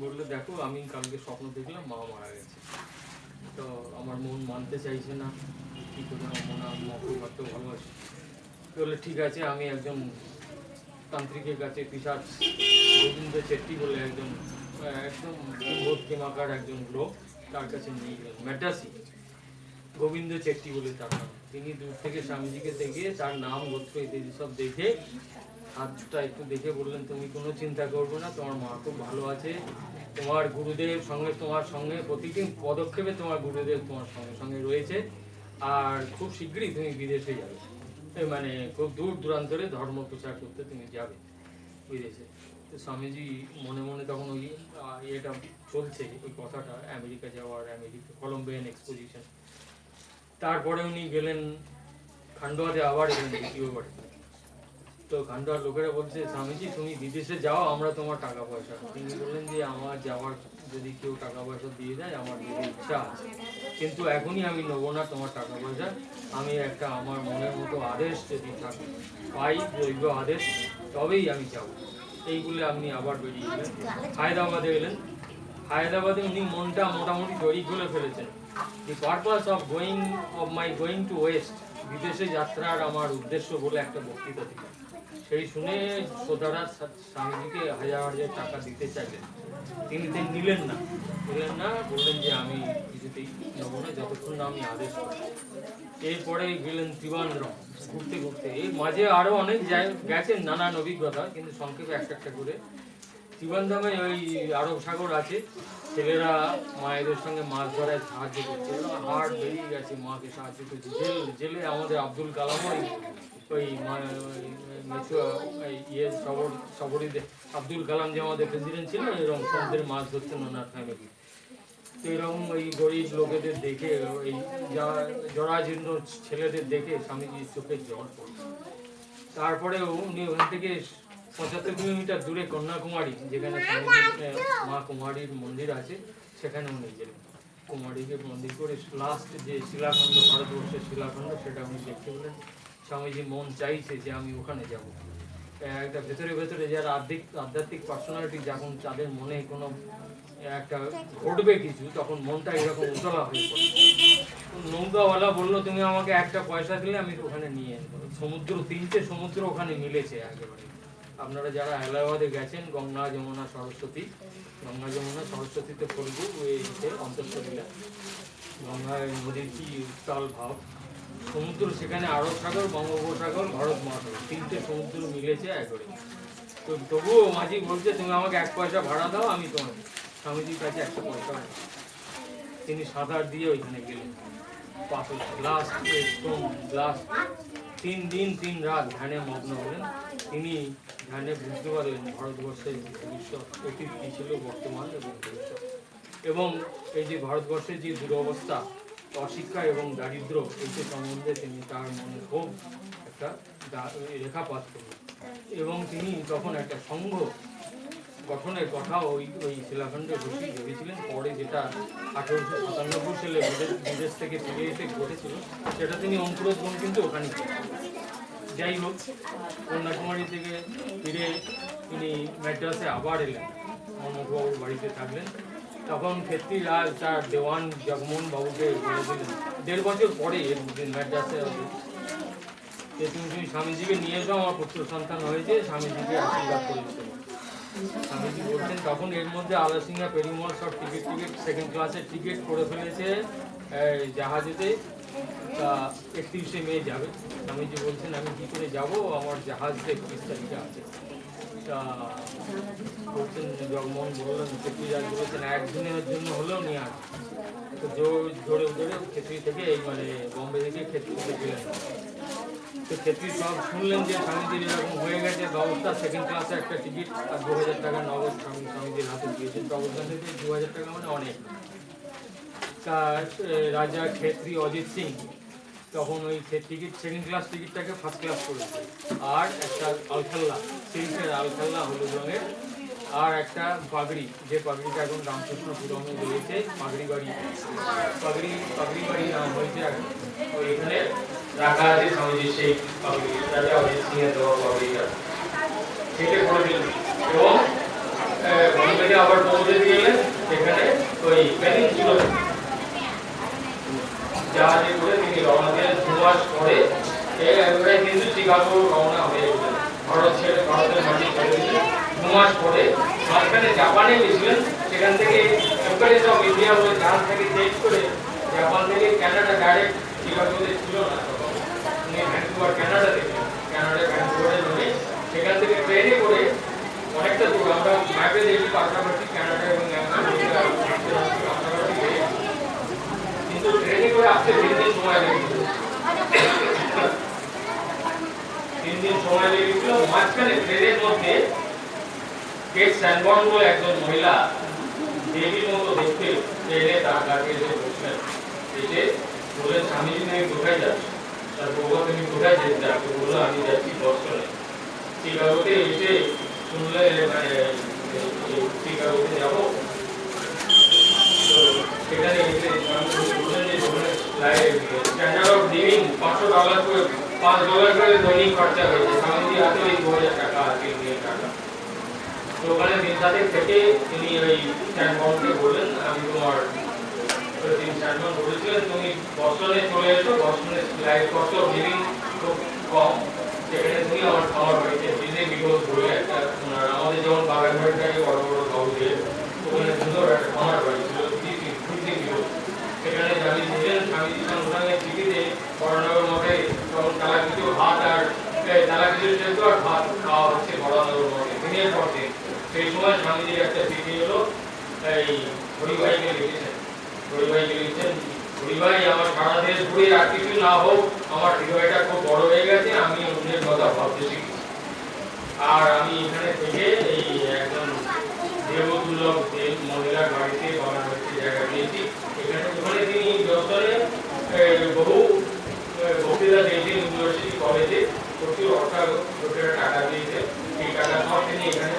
বললো, দেখো আমি কালকে স্বপ্ন দেখলাম মা মারা গেছে, তো আমার মন মানতে চাইছে না, কি করবো, মন আমাকে খুব ভালোবাসি। বললে, ঠিক আছে, আমি একজন তান্ত্রিকের কাছে, পিসাচ গোবিন্দ চেট্টি বলে একজন একদম একজন লোক, তার কাছে নিয়ে গেলেন। ম্যাড্রাসি গোবিন্দ চেট্টি বলে তার নাম। তিনি দূর থেকে স্বামীজিকে দেখে, তার নাম গোত্র ইত্যাদি সব দেখে, হাতটা একটু দেখে বললেন, তুমি কোনো চিন্তা করবে না, তোমার মা খুব ভালো আছে, তোমার গুরুদেব তোমার সঙ্গে প্রতিটি পদক্ষেপে তোমার গুরুদেব তোমার সঙ্গে রয়েছে, আর খুব শীঘ্রই তুমি বিদেশে যাবে, মানে খুব দূর দূরান্তরে ধর্ম প্রচার করতে তুমি যাবে বিদেশে। তো স্বামীজি মনে মনে তখন ওই এটা চলছে, ওই কথাটা আমেরিকা যাওয়ার, আমেরিকা কলম্বিয়ান এক্সপোজিশন। তারপরে উনি গেলেন খান্ডোয়াতে, আবার এলেন দ্বিতীয়বার। তো খান্ডার লোকেরা বলছে স্বামীজি তুমি বিদেশে যাও, আমরা তোমার টাকা পয়সা। তিনি বললেন যে আমার যাওয়ার যদি কেউ টাকা পয়সা দিয়ে যায় আমার যেতে ইচ্ছা আছে, কিন্তু এখনই আমি নেবো না তোমার টাকা পয়সা। আমি একটা আমার মনের মতো আদেশ যদি থাকে পাই, দৈব আদেশ, তবেই আমি যাব। এই বলে আপনি আবার বেরিয়ে গেলেন, হায়দ্রাবাদে এলেন। হায়দ্রাবাদে উনি মনটা মোটামুটি তৈরি করে ফেলেছেন। The purpose of my going to West, বিদেশে যাত্রার আমার উদ্দেশ্য বলে একটা বক্তৃতা দিলেন। সেই শুনে শ্রোতারা স্বামীজিকে হাজার হাজার টাকা দিতে চাইলেন, তিনি নিলেন না। বললেন যে আমি কিছুতেই নেবো না যতক্ষণ না আমি আদেশ করি। এরপরে গেলেন ত্রিবান্দ্রম ঘুরতে ঘুরতে। এই মাঝে আরো অনেক গেছেন, নানান অভিজ্ঞতা, কিন্তু সংক্ষেপে একটা একটা করে। ত্রিবান্দ্রমে ওই আরব সাগর আছে, ছেলেরা মায়েদের সঙ্গে মাছ ধরায় সাহায্য করছে, হাট বেরিয়ে গেছে, মাকে সাহায্য করছে। জেলে আমাদের আব্দুল কালাম ওই সবরীতে আব্দুল কালাম যে আমাদের প্রেসিডেন্ট ছিল, এরকম সমুদ্রে মাছ ধরছেন ওনার ফ্যামিলি। তো এরকম ওই গরিব লোকেদের দেখে, ওই জরাজীর্ণ ছেলেদের দেখে স্বামীজির চোখে জল পড়ছে। তারপরে উনি ওখান থেকে 75 কিলোমিটার দূরে কন্যাকুমারী, যেখানে মা কুমারীর মন্দির আছে, সেখানে উনি গেলেন। কুমারীকে মন্দির করে লাস্ট যে শিলাখণ্ড, ভারতবর্ষের শিলাখণ্ড, সেটা উনি দেখতে বলেন। স্বামীজি মন চাইছে যে আমি ওখানে যাব। একটা ভেতরে ভেতরে যারা আধ্যাত্মিক পার্সোনালিটি, যখন তাদের মনে কোনো একটা ঘটবে কিছু, তখন মনটা এরকম উতলা হয়ে পড়ে। নৌকাওয়ালা বললো তুমি আমাকে একটা পয়সা দিলে আমি ওখানে নিয়ে নেবো। সমুদ্র, 3টে সমুদ্র ওখানে মিলেছে একেবারে। আপনারা যারা এলাহাবাদে গেছেন, গঙ্গা যমুনা সরস্বতী, গঙ্গা যমুনা সরস্বতীতে ফলগু অন্তঃসলীলা, গঙ্গা নদীর কি উত্তাল ভাব, সমুদ্র সেখানে আরব সাগর, বঙ্গোপসাগর, ভারত মহাসাগর, 3টে সমুদ্র মিলেছে একবারে। তো তবুও মাঝি বলছে তুমি আমাকে 1 পয়সা ভাড়া দাও, আমি তোমার। স্বামীজির কাছে 1 পয়সা, তিনি সাঁতার দিয়ে ওইখানে গেলেন। পাথর গ্লাস, স্টোন গ্লাস, 3 দিন 3 রাত ধ্যানে মগ্ন হলেন। তিনি ধ্যানে বুঝতে পারলেন ভারতবর্ষের ভবিষ্যৎ, অতীত কী ছিল, বর্তমান এবং ভবিষ্যৎ। এবং এই যে ভারতবর্ষের যে দুরবস্থা, অশিক্ষা এবং দারিদ্র, এইটি সম্বন্ধে তিনি তার মনে খুব একটা রেখাপাত করলেন। এবং তিনি তখন একটা সংঘ গঠনের কথা ওই শিলাখণ্ডে বসেই ভেবেছিলেন। পরে যেটা 1897 সালে বিদেশ থেকে ফিরে এসে ঘটেছিল, সেটা তিনি অঙ্কুরোদ্গম কিন্তু ওখানে। যাই হোক, কন্যাকুমারী থেকে ফিরে তিনি ম্যাড্রাসে আবার এলেন, মনোহরবাবুর বাড়িতে থাকলেন। তখন ক্ষেত্রী রাজ তার দেওয়ান জগমোহন বাবুকে বলে দিলেন, 1.5 বছর পরে ম্যাড্রাসে, যে তুমি স্বামীজিকে নিয়ে এসো, আমার পুত্র সন্তান হয়েছে, স্বামীজিকে আশীর্বাদ করেছে। স্বামীজি বলছেন তখন এর মধ্যে আলাসিঙ্গা পেরিমল সব টিকিট 2nd ক্লাসের টিকিট করে ফেলেছে জাহাজেতে। তা 31শে মে যাবে। স্বামীজি বলছেন আমি কি করে যাব, আমার জাহাজ 31 তারিখে আছে। তা বলছেন, জগমোহন বললেন, ক্ষেত্রীরাজ বলেছেন 1 দিনের জন্য হলেও নিয়ে আসে। তো জোরে ক্ষেত্রী থেকে মানে বম্বে থেকে ক্ষেত্রীতে গেলেন। তো ক্ষেত্রী সব শুনলেন যে স্বামীজির এরকম হয়ে গেছে ব্যবস্থা, 2nd ক্লাসে একটা টিকিট আর 2000 টাকা নগদ স্বামীজির হাতে দিয়েছেন। প্রবর্তন থেকে 2000 টাকা মানে অনেক। তা রাজা ক্ষেত্রী অজিত সিং তখন ওই ticket 2nd class টিকিটটাকে 1st class করেছে। আর একটা আলখাল্লা, সিল্কের আলখাল্লা, হলুদ রঙের, আর একটা পাগড়ি, যে পাগড়িটা এখন রামকৃষ্ণপুরমে রয়েছে, পাগড়ি বাড়ি নাম হয়েছে এখন। ওইখানে রাখা আছে স্বামীজি সেই পাগড়ি, রাজা অজিত সিং এর দেওয়া পাগড়িটা সেটা করে দিলেন। এবং বম্বেতে আবার পৌঁছে দিয়ে গেলেন। সেখানে ওই পেনিনসুলা জাহাজে করে তিনি রওনা দিলেন। 2 মাস পরে একেবারে কিন্তু শিকাগো রওনা হয়ে গেলেন, ভারতের মাটি ছেড়ে দিলেন। 2 মাস পরে মাঝখানে জাপানে গেছিলেন। সেখান থেকে একেবারে সব ইন্ডিয়া বলে জাহাজ থেকে চেক করে জাপান থেকে কানাডা ডাইরেক্ট শিকাগোতে ছিল না, তখন উনি ভ্যানকুভার কানাডা থেকে, ভ্যানকুভারে নেমে সেখান থেকে ট্রেনে করে অনেকটা দূর, আমরা ম্যাপে দেখি পাশাপাশি কানাডা এবং আমেরিকা পাশাপাশি, কিন্তু ট্রেনে করে আসতে 3 দিন সময় লেগেছিল। 3 দিন সময় লেগেছিল। মাঝখানে ট্রেনের মধ্যে কেট স্যানবর্ন বলে একজন মহিলা, দেবীর মতো দেখতে, ট্রেনে তার কাছে এসে বসলেন। এসে বললেন, স্বামীজি তুমি কোথায় যাচ্ছ? তার বউ, তুমি কোথায় যেতে চাচ্ছ? বললো আমি যাচ্ছি বস্টনে। শিকাগোতে এসে শুনলে মানে শিকাগোতে যাবো, তো সেখানে এসে বললেন যে স্ট্যান্ডার্ড অফ লিভিং $500 করে $5 করে দৈনিক খরচা হয়েছে, স্বামীজি হাতে ওই 2000 টাকা আছে, ইন্ডিয়ান টাকা। তো ওখানে দিন সাথে থেকে তিনি ওই স্ট্যান্ডবাউন্ডকে বললেন, আমি তোমার তিনি স্ট্যান্ডবাউন্ড বলেছিলেন তুমি বস্টনে চলে এসো, বস্টনের লাইফ কস্ট অফ লিভিং খুব কম, সেখানে তুমি আমার বাড়িতে দিনে বিকজ বলে একটা আমাদের যেমন বাগান বাড়িটাকে বড় বড় ঘর দিয়ে ওখানে সুন্দর একটা খামার বাড়ি ছিল, সেখানে জানি ছিলেন স্বামীজি সঙ্গে টিভিতে বড়নগর মঠে তখন তারা কিছু ভাত আর তারা কিছু সেদ্ধ আর ভাত খাওয়া হচ্ছে বড়নগর মঠে দিনের পর দিন। সেই সময় স্বামীজির একটা চিঠি হলো এই হরিভাইকে লিখেছেন, হরিভাই আমার সারা দেশ ঘুরে আর কিছু না হোক আমার হৃদয়টা খুব বড় হয়ে গেছে, আমি অন্যের কথা ভাবতে শিখেছি, আর আমি এখানে থেকে এই একজন দেবদুর্লভ মহিলার বাড়িতে বাবার বাড়িতে জায়গা পেয়েছি। ওখানে তিনি যশোরে বহু বক্তৃতা দিয়েছেন, ইউনিভার্সিটি কলেজে প্রচুর টাকা দিয়েছে, সেই টাকা সব তিনি এখানে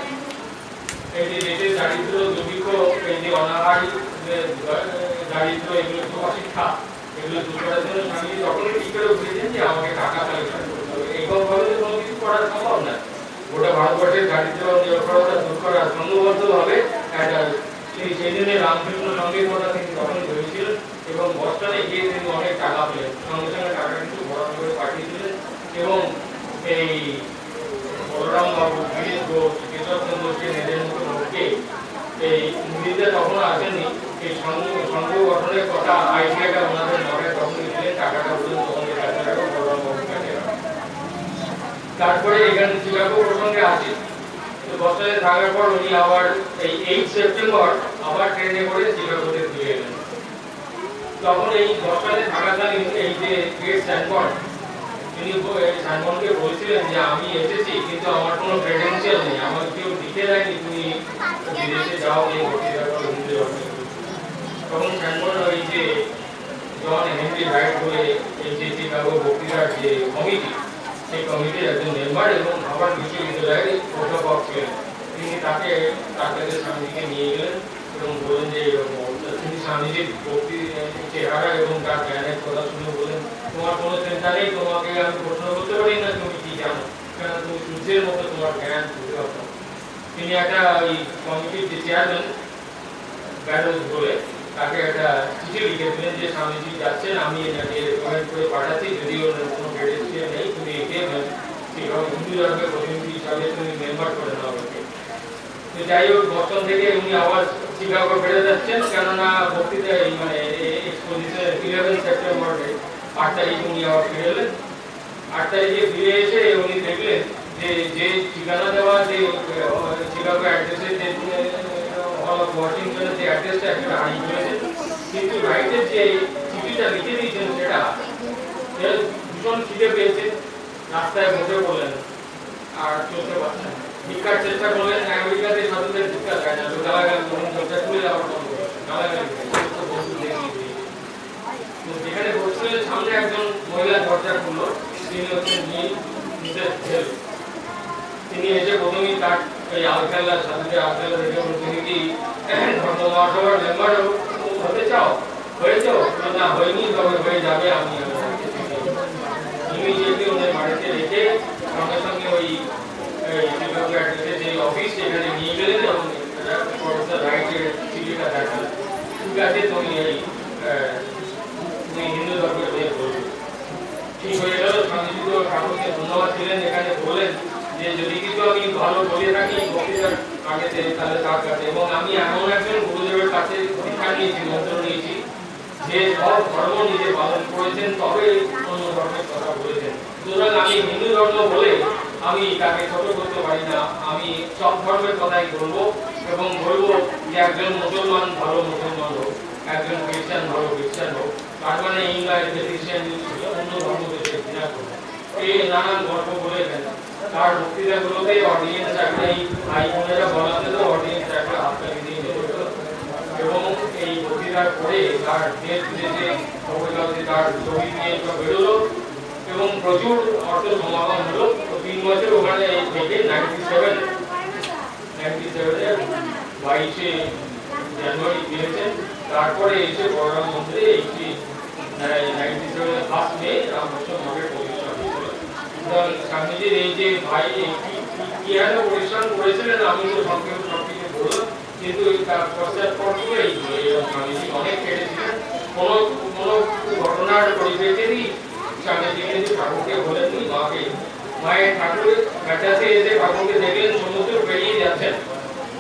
এই যে দেশের দারিদ্র দুর্ভিক্ষ, এই যে অনাহারী দারিদ্র, এগুলো তো অশিক্ষা, এগুলো দূর করার জন্য স্বামীজি তখনই ঠিক করে উঠেছেন যে আমাকে টাকা কালেকশন করতে হবে, এইভাবে কোনো কিছু করা সম্ভব না। গোটা ভারতবর্ষের দারিদ্র নিরক্ষরতা দূর করার সংঘবদ্ধভাবে একটা সেই দিনে রামকৃষ্ণ সঙ্গের কথা তিনি তখন ভেবেছিলেন এবং বস্টনে গিয়ে তিনি অনেক টাকা পেলেন, সঙ্গে সঙ্গে টাকা কিন্তু বরাদ্দ করে পাঠিয়েছিলেন এবং এই বলরাম বাবু, গিরিশ ঘোষ, কেশব চন্দ্র সেন এদের মতো লোককে এই নিজেদের তখন আসেনি, এই সংঘ গঠনের কথা আইডিয়াটা ওনাদের মনে তখন দিলেন, টাকাটা বলুন তখন বলরাম বাবুর কাছে। তারপরে এখানে শিকাগো প্রসঙ্গে আসি, বছরে থাকার পর উনি আবার এই 8 সেপ্টেম্বর আবার ট্রেনে করে শিকাগোতে ফিরে এলেন। তখন এই বছরে থাকাকালীন এই যে গ্রেট স্যানবর্ন, তিনি স্যানবর্নকে বলছিলেন যে আমি এসেছি কিন্তু আমার কোনো ক্রেডেনশিয়াল নেই, আমাকে কেউ লিখে দেয়নি তুমি বিদেশে যাও এই বক্তৃতা করো, হিন্দি বক্তৃতা। তখন স্যানবর্ন ওই যে জন হেনরি রাইট বলে এই যে শিকাগো বক্তৃতার যে কমিটি, সেই কমিটির একজন মেম্বার এবং হার্ভার্ড বিশ্ববিদ্যালয়ের অধ্যাপক ছিলেন, তিনি তাকে তার কাছে স্বামীজিকে নিয়ে গেলেন এবং বললেন যে এরকম অবস্থা। তিনি স্বামীজির চেহারা এবং তার জ্ঞানের কথা শুনে বললেন তোমার কোনো চিন্তা নেই, তোমাকে আমি প্রশ্ন করতে পারি না তুমি কি জানো, কেন তুমি সূর্যের মতো তোমার জ্ঞান বুঝতে। তিনি একটা ওই কমিটির যে চেয়ারম্যান ব্যারোজ বলে তাকে একটা চিঠি লিখেছিলেন যে স্বামীজি যাচ্ছেন, আমি এটাকে রেকমেন্ড করে পাঠাচ্ছি, যদিও কোনো ক্রেডেনশিয়াল নেই, তুমি একে হিন্দু ধর্মের প্রতিনিধি হিসাবে তুমি মেম্বার করে নাও। তো যাই হোক, বস্টন থেকে উনি আবার শিকাগো ফিরে যাচ্ছেন, কেননা বক্তৃতা মানে এক্সপোজিশন 11 সেপ্টেম্বর 8 তারিখে উনি আবার ফিরে এলেন। 8 তারিখে ফিরে এসে উনি দেখলেন যে যে ঠিকানা দেওয়া যে শিকাগো অ্যাড্রেসে যে হল অফ ওয়াশিংটনের যে অ্যাড্রেসটা একটা হারিয়ে ফেলেছে, কিন্তু রাইটের যে চিঠিটা লিখে দিয়েছেন সেটা ভীষণ খিদে পেয়েছে, রাস্তায় বসে পড়লেন আর চলতে পারছেন, ভিক্ষার চেষ্টা করলেন। আমেরিকাতে সাধুদের ভিক্ষা খায় না, তো গালাগালি করলেন, দরজা খুলে যাওয়ার বন্ধ করলেন, গালাগালি যেখানে বসছিলেন সামনে একজন মহিলা দরজা খুললো, তিনি হচ্ছেন মিসেস হেল। তিনি এসে প্রথমেই তার এই আলখাল্লা সাধুদের আলখাল্লা দেখে তিনি কি ধর্ম মহাসভার মেম্বার হতে চাও, হয়েছ? না হয়নি, তবে হয়ে যাবে, আমি ইমিডিয়েটলি ওদের বাড়িতে রেখে সঙ্গে সঙ্গে ওই শিকাগো অ্যাড্রেসে যে অফিস সেখানে নিয়ে গেলেন এবং প্রফেসর রাইটের চিঠিটা দেখালেন, ঠিক আছে তুমি হিন্দু ধর্মের হয়ে বলবে। ঠিক হয়ে গেল। স্বামীজি তো ঠাকুরকে ধন্যবাদ দিলেন, এখানে বললেন যে যদি কিছু আমি ভালো বলে থাকি বক্তৃতার আগেতে তাহলে তার কাছে, এবং আমি এমন একজন গুরুদেবের কাছে শিক্ষা নিয়েছি, মন্ত্র নিয়েছি যে সব ধর্ম নিজে পালন করেছেন তবে অন্য ধর্মের কথা বলেছেন। সুতরাং আমি হিন্দু ধর্ম বলে আমি তাকে ছোট করতে পারি না, আমি সব ধর্মের কথাই বলবো এবং বলবো যে একজন মুসলমান ভালো মুসলমান হোক, একজন খ্রিস্টান ভালো খ্রিস্টান হোক, তার মানে এই নয় যে খ্রিস্টান অন্য ধর্মকে ঘৃণা করবে। এই নানান গল্প বলেছেন তার বক্তৃতাগুলোতে অডিয়েন্স একটাই ভাই বোনেরা বলাতে তো অডিয়েন্স একটা হাততালি দিয়ে যেত এবং এই বক্তৃতার পরে তার দেশ বিদেশে খবরকাগজে তার ছবি দিয়ে বেরোলো এবং প্রচুর অর্থ সমাগম হলো। 3 বছর ওখানে থেকে 22 জানুয়ারি দিয়েছেন। তারপরে এসে বড়রাম মন্দিরে 97 ফার্স্ট মে রামকৃষ্ণ মঠের প্রতিষ্ঠা হয়েছিল। স্বামীজির এই যে ভাই কিভাবে প্রতিষ্ঠান করেছিলেন আমি তো সংক্ষেপে সবকিছু বললাম, কিন্তু তার পশ্চাৎপটগুলো এইগুলো। স্বামীজি অনেক কেটেছিলেন। কোনো ঘটনার পরিপ্রেক্ষিতেই স্বামীজি কিন্তু ঠাকুরকে বলেননি, মায়ের ঠাকুরের কাছে এসে ঠাকুরকে দেখলেন সমুদ্র পেরিয়ে যাচ্ছেন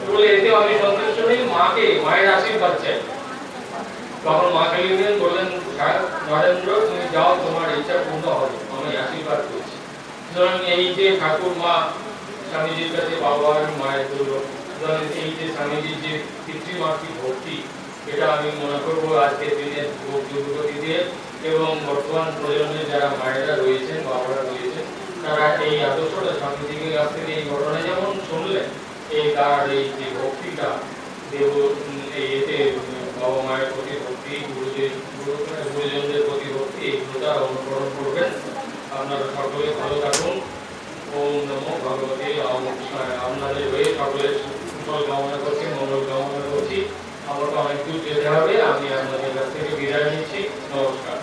বলে, এতে আমি সন্তুষ্ট নেই, মায়ের আশীর্বাদ চাই। তখন মা কালী বললেন, নরেন্দ্র তুমি যাও, তোমার ইচ্ছা পূর্ণ হবে, আমি আশীর্বাদ করছি। সুতরাং এই যে ঠাকুর মা স্বামীজির কাছে বাবা আর মায়ের তুল্য, সুতরাং এই যে স্বামীজির যে পিতৃমাতৃ ভক্তি, এটা আমি মনে করবো আজকের দিনে যুবতী দিয়ে এবং বর্তমান প্রজন্মে যারা মায়েরা রয়েছেন, বাবারা রয়েছেন, তারা এই আদর্শটা স্বামীজিকে কাছ থেকে এই ঘটনা যেমন শুনলেন, তার এই যে ভক্তিটা এতে বাবা মায়ের প্রতি ভক্তি, গুরুজনদের প্রতি ভক্তি, এইগুলো তারা অনুসরণ করবেন। আপনারা সকলে ভালো থাকুন। ওম নমো ভগবতে আপনাদের হয়ে সকলের সুফল কামনা করছি, মঙ্গল কামনা করছি। আমাকে অনেক দূর যেতে হবে, আমি আপনাদের কাছ থেকে বিদায় নিচ্ছি। নমস্কার।